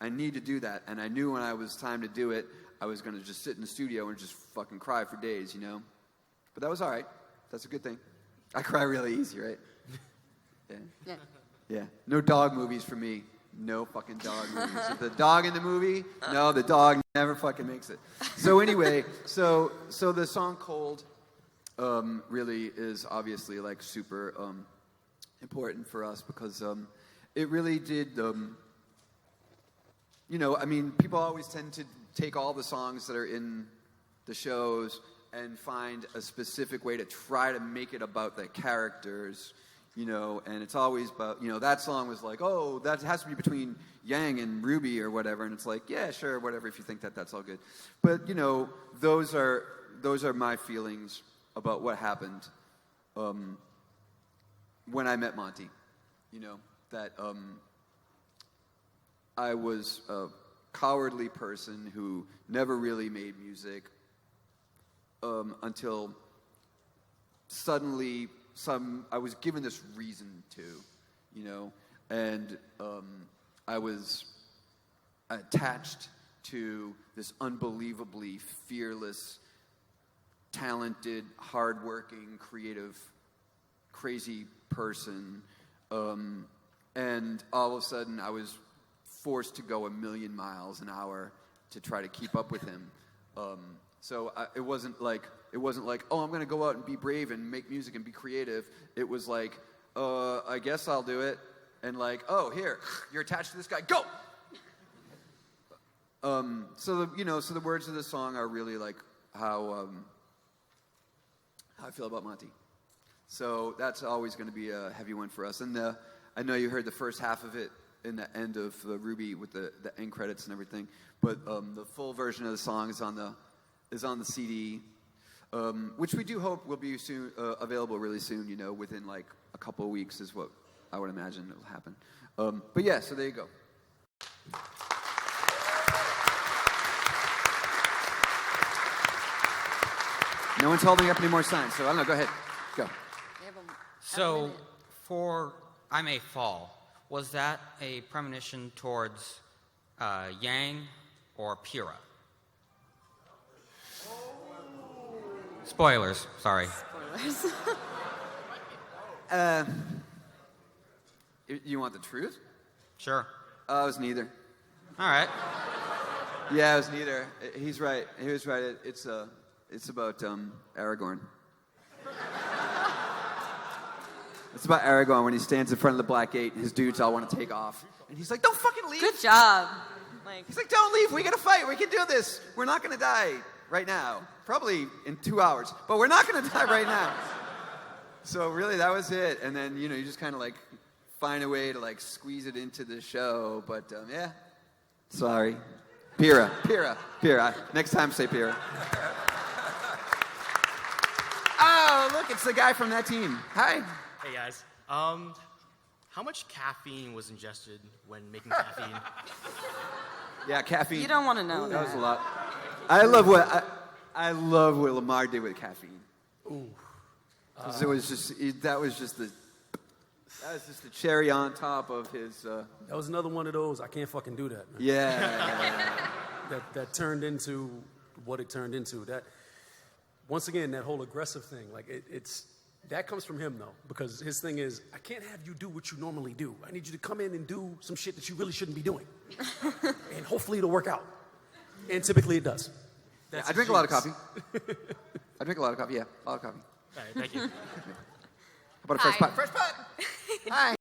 I need to do that. And I knew when I was time to do it, I was going to just sit in the studio and just fucking cry for days, But that was all right. That's a good thing. I cry really easy, right? Yeah. No dog movies for me. No fucking dog movies. If the dog in the movie, no, the dog never fucking makes it. So anyway, so the song Cold, really is obviously like super important for us because it really did. I mean, people always tend to take all the songs that are in the shows and find a specific way to try to make it about the characters, and it's always about, that song was like, oh, that has to be between Yang and RWBY or whatever, and it's like, yeah, sure, whatever, if you think that, that's all good. But, those are my feelings about what happened when I met Monty, that I was a cowardly person who never really made music until suddenly I was given this reason to, and I was attached to this unbelievably fearless, talented, hardworking, creative, crazy person, and all of a sudden I was forced to go 1,000,000 miles an hour to try to keep up with him. It wasn't like, oh, I'm going to go out and be brave and make music and be creative. It was like, I guess I'll do it. And like, oh, here, you're attached to this guy, go! So the words of the song are really like how I feel about Monty. So that's always going to be a heavy one for us. And I know you heard the first half of it in the end of RWBY with the end credits and everything. But the full version of the song is on the CD, which we do hope will be soon available really soon. Within like a couple of weeks is what I would imagine will happen. But yeah, so there you go. No one's holding up any more signs, so I don't know. Go ahead, go. So, for I May Fall, was that a premonition towards Yang or Pyrrha? Spoilers, sorry. Spoilers. You want the truth? Sure. It was neither. All right. Yeah, it was neither. He's right. He was right. It's about Aragorn. It's about Aragorn when he stands in front of the Black Gate and his dudes all want to take off. And he's like, don't fucking leave. Good job. He's like, don't leave. We got to fight. We can do this. We're not going to die right now. Probably in 2 hours. But we're not going to die right now. So really, that was it. And then, you just kind of like find a way to like squeeze it into the show. But yeah. Sorry. Pyrrha. Next time, say Pyrrha. Oh, look, it's the guy from that team. Hi. Hey guys. How much caffeine was ingested when making caffeine? Yeah, caffeine. You don't want to know that was a lot. I love what Lamar did with caffeine. Ooh. 'Cause that was just the cherry on top of his. That was another one of those. I can't fucking do that, man. Yeah. that turned into what it turned into. That once again, that whole aggressive thing, like it's that comes from him though, because his thing is, I can't have you do what you normally do. I need you to come in and do some shit that you really shouldn't be doing, and hopefully it'll work out. And typically it does. I drink a lot of coffee. I drink a lot of coffee. Yeah, a lot of coffee. All right, thank you. How about a fresh pot? Fresh pot. Hi.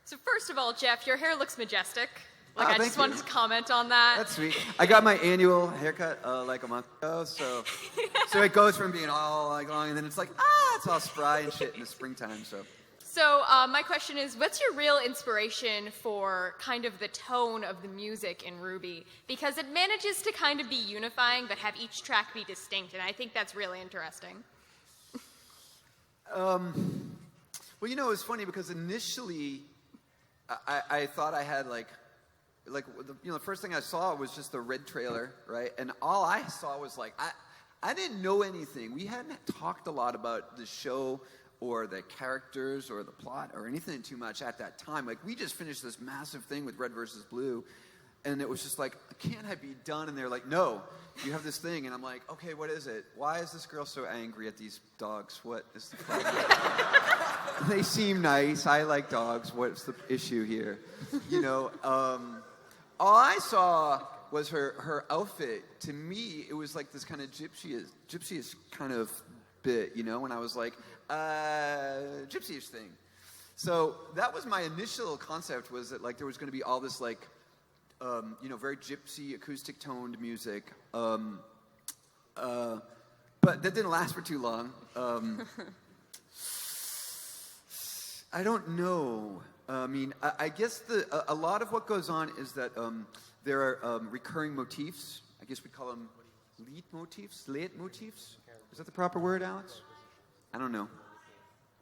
So first of all, Jeff, your hair looks majestic. Oh, I thank just you. wanted to comment on that. That's sweet. I got my annual haircut like a month ago, so it goes from being all like long, and then it's like it's all spry and shit in the springtime. So my question is, what's your real inspiration for kind of the tone of the music in RWBY? Because it manages to kind of be unifying, but have each track be distinct, and I think that's really interesting. Well, it's funny because initially I thought I had the first thing I saw was just the Red trailer, right? And all I saw was I didn't know anything. We hadn't talked a lot about the show or the characters or the plot or anything too much at that time. Like, we just finished this massive thing with Red versus Blue, and it was just like, can't I be done? And they're like, no, you have this thing. And I'm like, okay, what is it? Why is this girl so angry at these dogs? What is the problem? They seem nice. I like dogs. What's the issue here? All I saw was her outfit. To me, it was like this kind of gypsy kind of bit, you know, when I was like, gypsy-ish thing. So that was my initial concept, was that like there was going to be all this like, you know, very gypsy acoustic toned music. But that didn't last for too long. I don't know. I mean, I guess a lot of what goes on is that there are recurring motifs. I guess we call them leitmotifs. Is that the proper word, Alex? I don't know.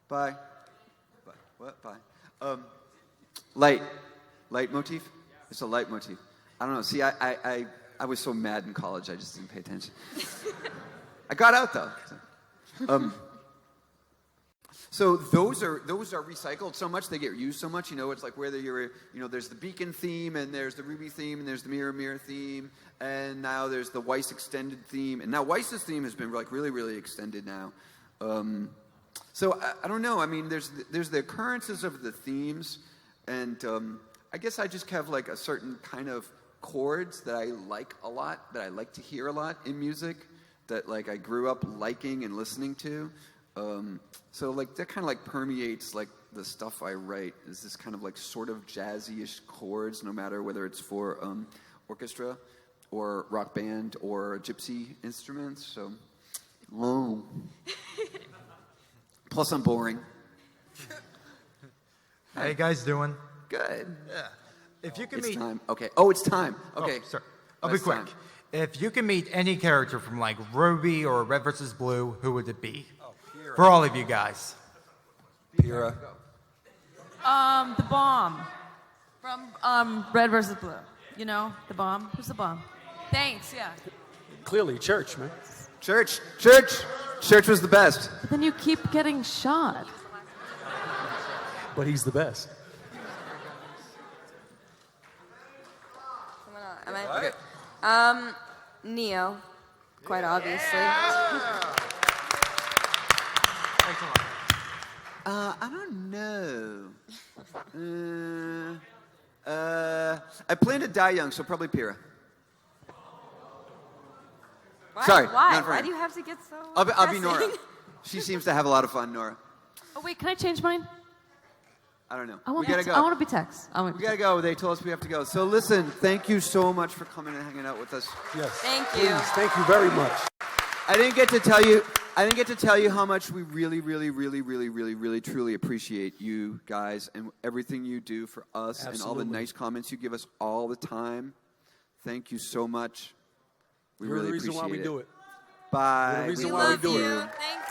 Bye. What? Bye. Leitmotif? It's a leitmotif. I don't know. See, I was so mad in college, I just didn't pay attention. I got out, though. So those are recycled so much, they get used so much, you know, it's like whether you're, you know, there's the beacon theme, and there's the RWBY theme, and there's the mirror theme, and now there's the Weiss extended theme, and now Weiss's theme has been like really, really extended now. So I don't know, I mean, there's the occurrences of the themes, and I guess I just have like a certain kind of chords that I like a lot, that I like to hear a lot in music, that like I grew up liking and listening to. So like that kind of like permeates like the stuff I write, is this kind of like sort of jazzy-ish chords, no matter whether it's for orchestra or rock band or gypsy instruments. So, whoa. Plus I'm boring. How you guys doing? Good. Yeah. If you can It's meet... time. Okay. Oh, it's time. Okay. Oh, sorry. I'll be Less quick. time. If you can meet any character from like RWBY or Red vs. Blue, who would it be? For all of you guys. Pyrrha. The bomb from Red vs. Blue. You know, the bomb. Who's the bomb? Thanks. Yeah. Clearly, Church, man. Church was the best. But then you keep getting shot. But he's the best. Am I? Okay. Neo, quite obviously. I don't know. I plan to die young, so probably Pyrrha. Why? Sorry, Why? not for Why her. do you have to get so? I'll be depressing? Nora. She seems to have a lot of fun, Nora. Oh wait, can I change mine? I don't know. I want We gotta to. go. I want to be Tex. We gotta go. They told us we have to go. So listen, thank you so much for coming and hanging out with us. Yes. Thank you. Please, thank you very much. I didn't get to tell you how much we really, really, really, really, really, really, truly appreciate you guys and everything you do for us and all the Absolutely. nice comments you give us all the time. Thank you so much. We You're really the reason appreciate why we do it. Bye. You're the reason We why we love do you. it. Thank